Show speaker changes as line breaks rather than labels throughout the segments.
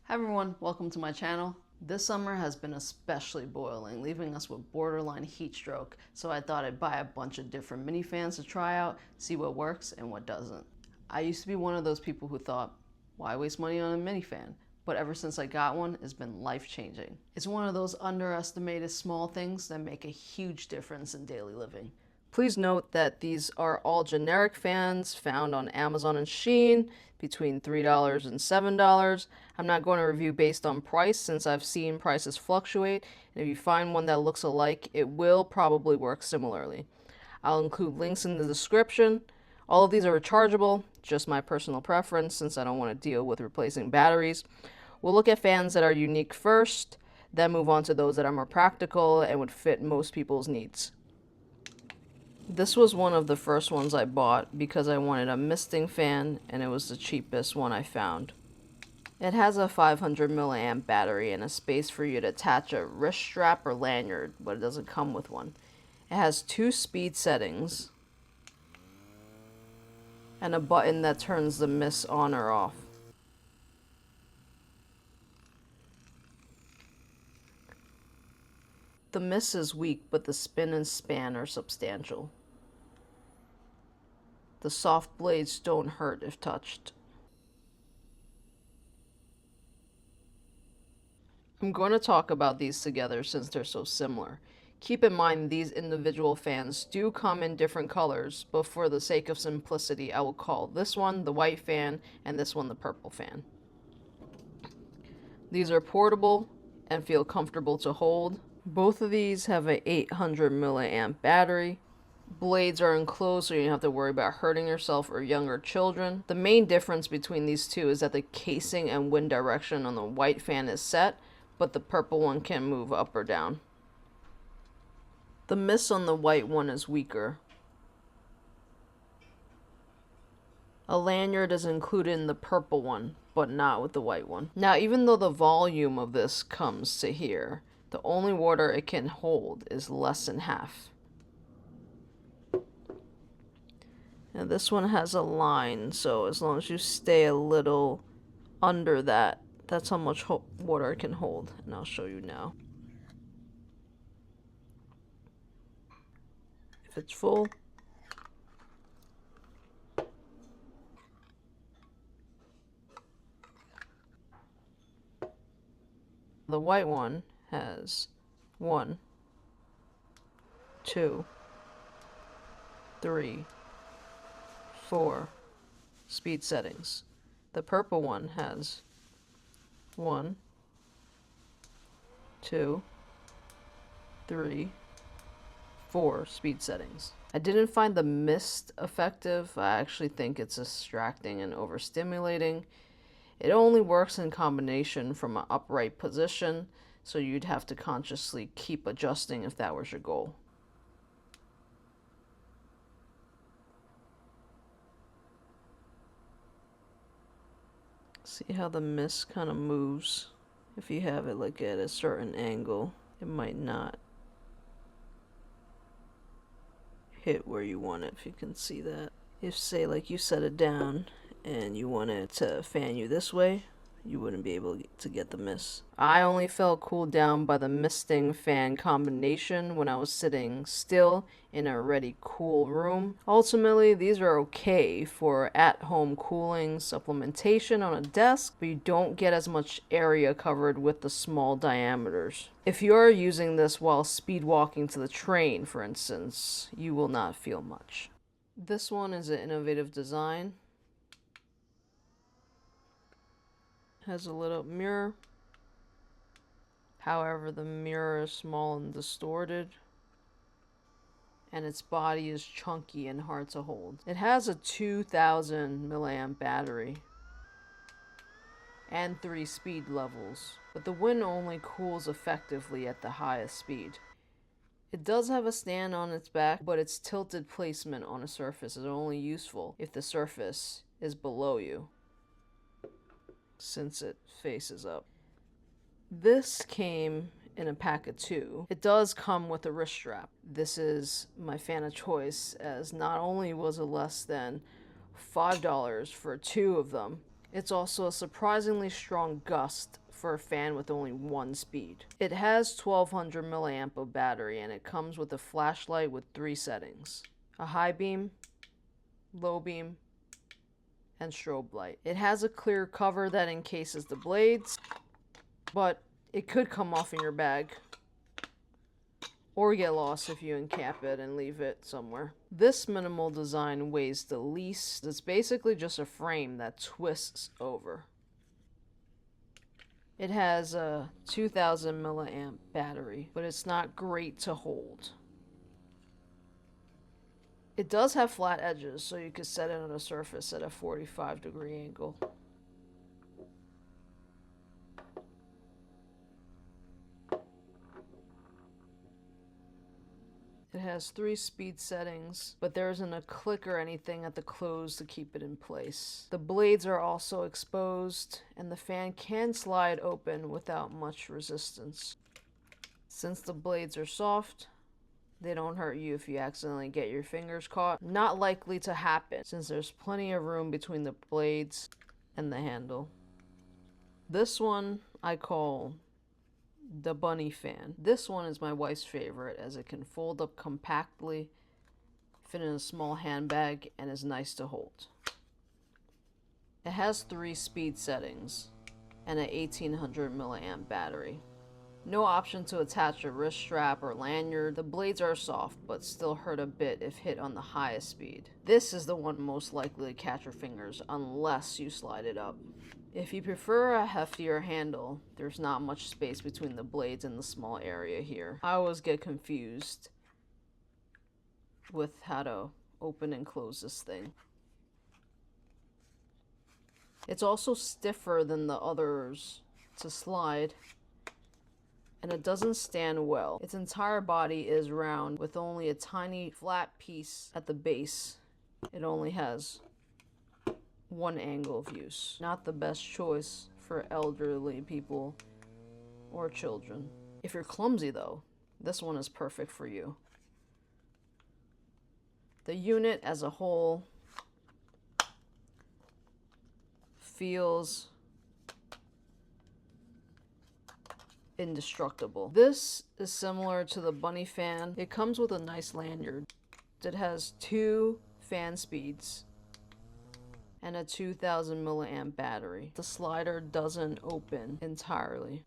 Hi everyone, welcome to my channel. This summer has been especially boiling, leaving us with borderline heat stroke, so I thought I'd buy a bunch of different mini fans to try out, see what works and what doesn't. I used to be one of those people who thought, why waste money on a mini fan? But ever since I got one, it's been life-changing. It's one of those underestimated small things that make a huge difference in daily living. Please note that these are all generic fans found on Amazon and Shein between $3 and $7. I'm not going to review based on price since I've seen prices fluctuate, and if you find one that looks alike, it will probably work similarly. I'll include links in the description. All of these are rechargeable, just my personal preference since I don't want to deal with replacing batteries. We'll look at fans that are unique first, then move on to those that are more practical and would fit most people's needs. This was one of the first ones I bought because I wanted a misting fan and it was the cheapest one I found. It has a 500 milliamp battery and a space for you to attach a wrist strap or lanyard, but it doesn't come with one. It has 2 speed settings and a button that turns the mist on or off. The mist is weak, but the spin and span are substantial. The soft blades don't hurt if touched. I'm going to talk about these together since they're so similar. Keep in mind these individual fans do come in different colors, but for the sake of simplicity, I will call this one the white fan and this one the purple fan. These are portable and feel comfortable to hold. Both of these have an 800 milliamp battery. Blades are enclosed so you don't have to worry about hurting yourself or younger children. The main difference between these two is that the casing and wind direction on the white fan is set, but the purple one can move up or down. The mist on the white one is weaker. A lanyard is included in the purple one, but not with the white one. Now, even though the volume of this comes to here, the only water it can hold is less than half. And this one has a line, so as long as you stay a little under that, that's how much water it can hold. And I'll show you now. If it's full, the white one has 1, 2, 3, 4 speed settings. The purple one has 1, 2, 3, 4 speed settings. I didn't find the mist effective. I actually think it's distracting and overstimulating. It only works in combination from an upright position, so you'd have to consciously keep adjusting if that was your goal. See how the mist kind of moves? If you have it like at a certain angle, it might not hit where you want it, if you can see that. If, say, like you set it down and you want it to fan you this way, you wouldn't be able to get the mist. I only felt cooled down by the misting fan combination when I was sitting still in a already cool room. Ultimately, these are okay for at-home cooling supplementation on a desk, but you don't get as much area covered with the small diameters. If you're using this while speed walking to the train, for instance, you will not feel much. This one is an innovative design. Has a lit up mirror. However, the mirror is small and distorted, and its body is chunky and hard to hold. It has a 2000 milliamp battery and 3 speed levels, but the wind only cools effectively at the highest speed. It does have a stand on its back, but its tilted placement on a surface is only useful if the surface is below you, since it faces up. This came in a pack of 2. It does come with a wrist strap. This is my fan of choice, as not only was it less than $5 for 2 of them, It's also a surprisingly strong gust for a fan with only one speed. It has 1200 milliamp of battery, and it comes with a flashlight with 3 settings: a high beam, low beam, and strobe light. It has a clear cover that encases the blades, but it could come off in your bag or get lost if you encap it and leave it somewhere. This minimal design weighs the least. It's basically just a frame that twists over. It has a 2000 milliamp battery, but it's not great to hold. It does have flat edges, so you could set it on a surface at a 45-degree angle. It has 3 speed settings, but there isn't a click or anything at the close to keep it in place. The blades are also exposed, and the fan can slide open without much resistance. Since the blades are soft, they don't hurt you if you accidentally get your fingers caught. Not likely to happen, since there's plenty of room between the blades and the handle. This one I call the bunny fan. This one is my wife's favorite, as it can fold up compactly, fit in a small handbag, and is nice to hold. It has 3 speed settings and an 1800 milliamp battery. No option to attach a wrist strap or lanyard. The blades are soft, but still hurt a bit if hit on the highest speed. This is the one most likely to catch your fingers unless you slide it up. If you prefer a heftier handle, there's not much space between the blades and the small area here. I always get confused with how to open and close this thing. It's also stiffer than the others to slide, and it doesn't stand well. Its entire body is round with only a tiny flat piece at the base. It only has one angle of use. Not the best choice for elderly people or children. If you're clumsy though, this one is perfect for you. The unit as a whole feels indestructible. This is similar to the bunny fan. It comes with a nice lanyard. It has 2 fan speeds and a 2000 milliamp battery. The slider doesn't open entirely.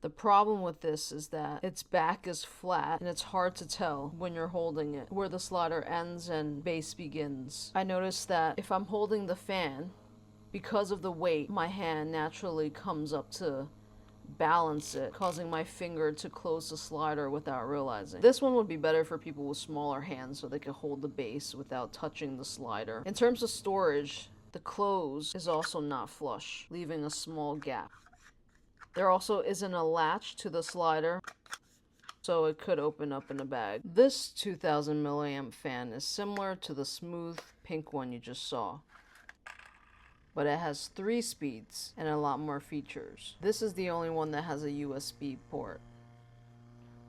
The problem with this is that its back is flat and it's hard to tell when you're holding it where the slider ends and base begins. I noticed that if I'm holding the fan, because of the weight, my hand naturally comes up to balance it, causing my finger to close the slider without realizing. This one would be better for people with smaller hands so they can hold the base without touching the slider. In terms of storage, the close is also not flush, leaving a small gap. There also isn't a latch to the slider, so it could open up in a bag. This 2000 milliamp fan is similar to the smooth pink one you just saw, but it has 3 speeds and a lot more features. This is the only one that has a USB port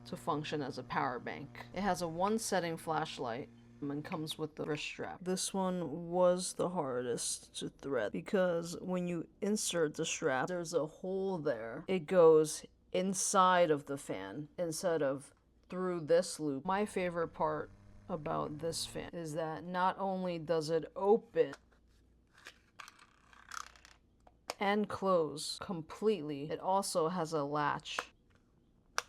to function as a power bank. It has a 1-setting flashlight and comes with the wrist strap. This one was the hardest to thread because when you insert the strap, there's a hole there. It goes inside of the fan instead of through this loop. My favorite part about this fan is that not only does it open and close completely, it also has a latch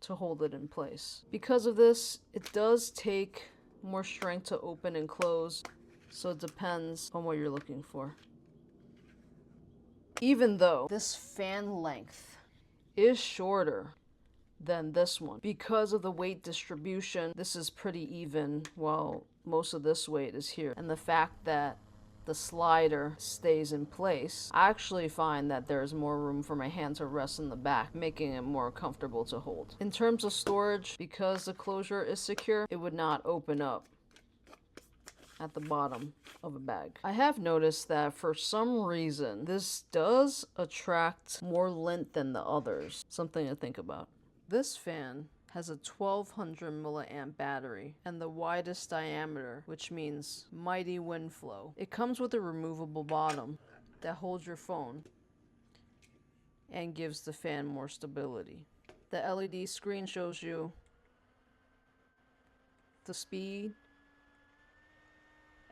to hold it in place. Because of this, it does take more strength to open and close, so it depends on what you're looking for. Even though this fan length is shorter than this one, because of the weight distribution, this is pretty even while most of this weight is here. And the fact that the slider stays in place, I actually find that there's more room for my hand to rest in the back, making it more comfortable to hold. In terms of storage, because the closure is secure, it would not open up at the bottom of a bag. I have noticed that for some reason, this does attract more lint than the others. Something to think about. This fan has a 1200 milliamp battery and the widest diameter, which means mighty wind flow. It comes with a removable bottom, that holds your phone and gives the fan more stability. The LED screen shows you the speed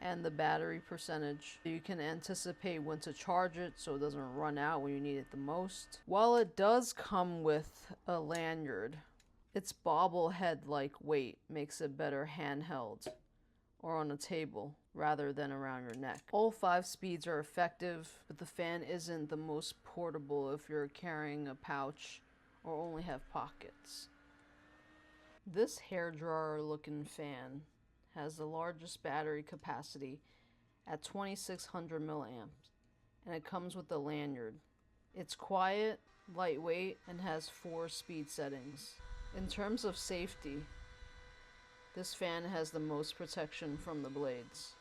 and the battery percentage. You can anticipate when to charge it so it doesn't run out when you need it the most. While it does come with a lanyard, its bobblehead-like weight makes it better handheld or on a table rather than around your neck. All 5 speeds are effective, but the fan isn't the most portable if you're carrying a pouch or only have pockets. This hair dryer looking fan has the largest battery capacity at 2600 milliamps, and it comes with a lanyard. It's quiet, lightweight, and has 4 speed settings. In terms of safety, this fan has the most protection from the blades.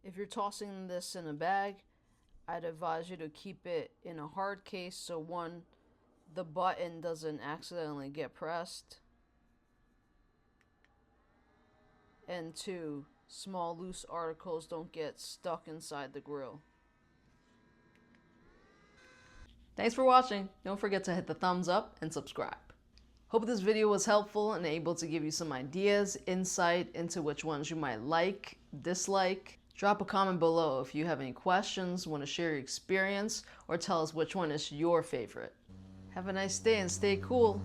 If you're tossing this in a bag, I'd advise you to keep it in a hard case so 1, the button doesn't accidentally get pressed, and 2, small loose articles don't get stuck inside the grill. Thanks for watching. Don't forget to hit the thumbs up and subscribe. Hope this video was helpful and able to give you some ideas, insight into which ones you might like, dislike. Drop a comment below if you have any questions, want to share your experience, or tell us which one is your favorite. Have a nice day and stay cool.